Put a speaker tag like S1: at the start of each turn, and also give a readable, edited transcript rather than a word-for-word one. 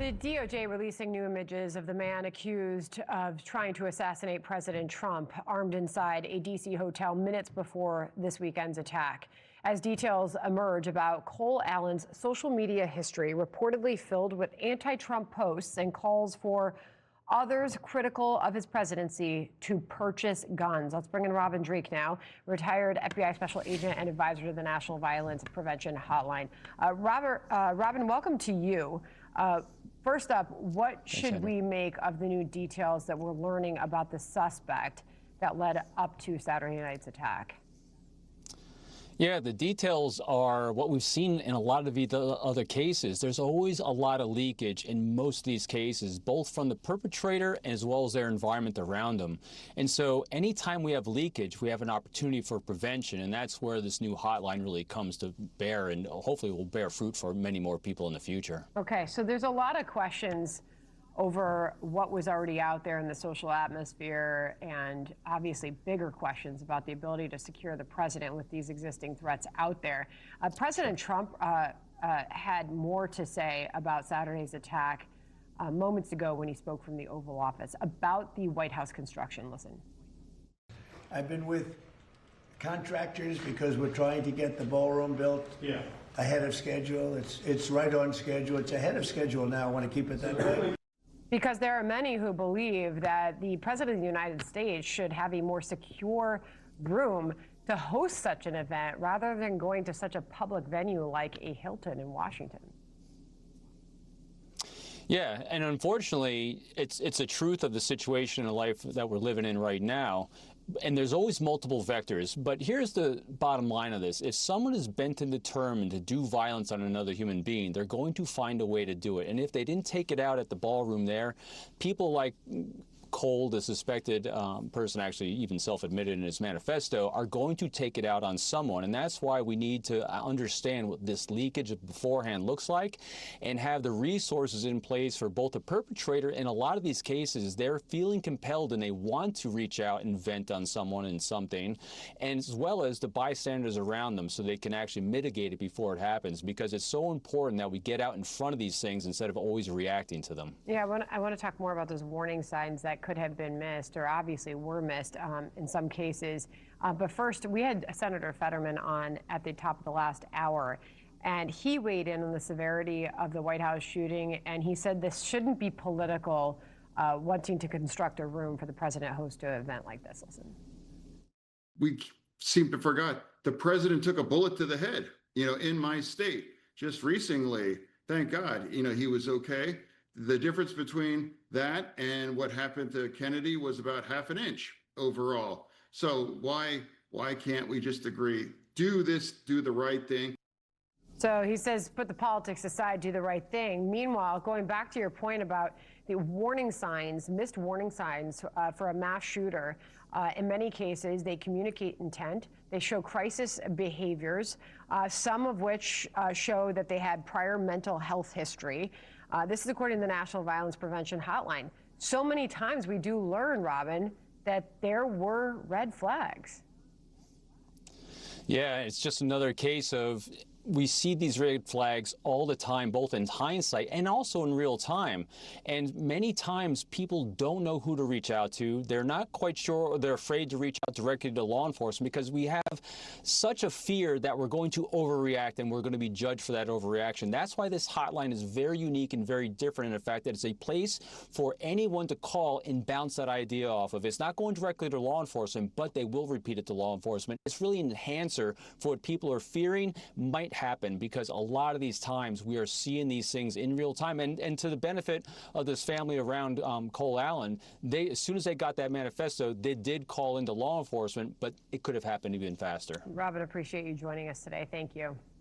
S1: The DOJ releasing new images of the man accused of trying to assassinate President Trump, armed inside a D.C. hotel minutes before this weekend's attack. As details emerge about Cole Allen's social media history, reportedly filled with anti-Trump posts and calls for others critical of his presidency to purchase guns. Let's bring in Dreeke now, retired FBI special agent and advisor to the National Violence Prevention Hotline. Robin, welcome to you. First up, what should we make of the new details that we're learning about the suspect that led up to Saturday night's attack?
S2: Yeah, the details are what we've seen in a lot of the other cases. There's always a lot of leakage in most of these cases, both from the perpetrator as well as their environment around them. And so anytime we have leakage, we have an opportunity for prevention, and that's where this new hotline really comes to bear, and hopefully will bear fruit for many more people in the future.
S1: Okay, so there's a lot of questions over what was already out there in the social atmosphere, and obviously bigger questions about the ability to secure the president with these existing threats out there. President Trump had more to say about Saturday's attack moments ago when he spoke from the Oval Office about the White House construction. Listen.
S3: I've been with contractors because we're trying to get the ballroom built ahead of schedule. It's right on schedule. It's ahead of schedule now. I want to keep it that way.
S1: Because there are many who believe that the President of the United States should have a more secure room to host such an event rather than going to such a public venue like a Hilton in Washington.
S2: Yeah, and unfortunately, it's a truth of the situation in life that we're living in right now. And there's always multiple vectors, but here's the bottom line of this. If someone is bent and determined to do violence on another human being, they're going to find a way to do it. And if they didn't take it out at the ballroom there, people like Cole, the suspected person, actually even self-admitted in his manifesto, are going to take it out on someone. And that's why we need to understand what this leakage beforehand looks like and have the resources in place for both the perpetrator. In a lot of these cases, they're feeling compelled and they want to reach out and vent on someone and something, and as well as the bystanders around them so they can actually mitigate it before it happens, because it's so important that we get out in front of these things instead of always reacting to them.
S1: Yeah, I want to talk more about those warning signs that could have been missed, or obviously were missed in some cases. But first, we had Senator Fetterman on at the top of the last hour, and he weighed in on the severity of the White House shooting, and he said this shouldn't be political, wanting to construct a room for the president to host an event like this. Listen.
S4: We seem to forget the president took a bullet to the head, in my state just recently. Thank God, he was okay. The difference between that and what happened to Kennedy was about half an inch overall. So why can't we just agree, do the right thing?
S1: So he says, put the politics aside, do the right thing. Meanwhile, going back to your point about the warning signs, missed warning signs for a mass shooter, in many cases, they communicate intent. They show crisis behaviors, some of which show that they had prior mental health history. This is according to the National Violence Prevention Hotline. So many times we do learn, Robin, that there were red flags.
S2: Yeah, it's just another case of we see these red flags all the time, both in hindsight and also in real time. And many times people don't know who to reach out to. They're not quite sure, or they're afraid to reach out directly to law enforcement because we have such a fear that we're going to overreact and we're going to be judged for that overreaction. That's why this hotline is very unique and very different in the fact that it's a place for anyone to call and bounce that idea off of. It's not going directly to law enforcement, but they will repeat it to law enforcement. It's really an enhancer for what people are fearing might happen, because a lot of these times we are seeing these things in real time. And to the benefit of this family around Cole Allen, as soon as they got that manifesto, they did call into law enforcement, but it could have happened even faster.
S1: Robin, appreciate you joining us today. Thank you.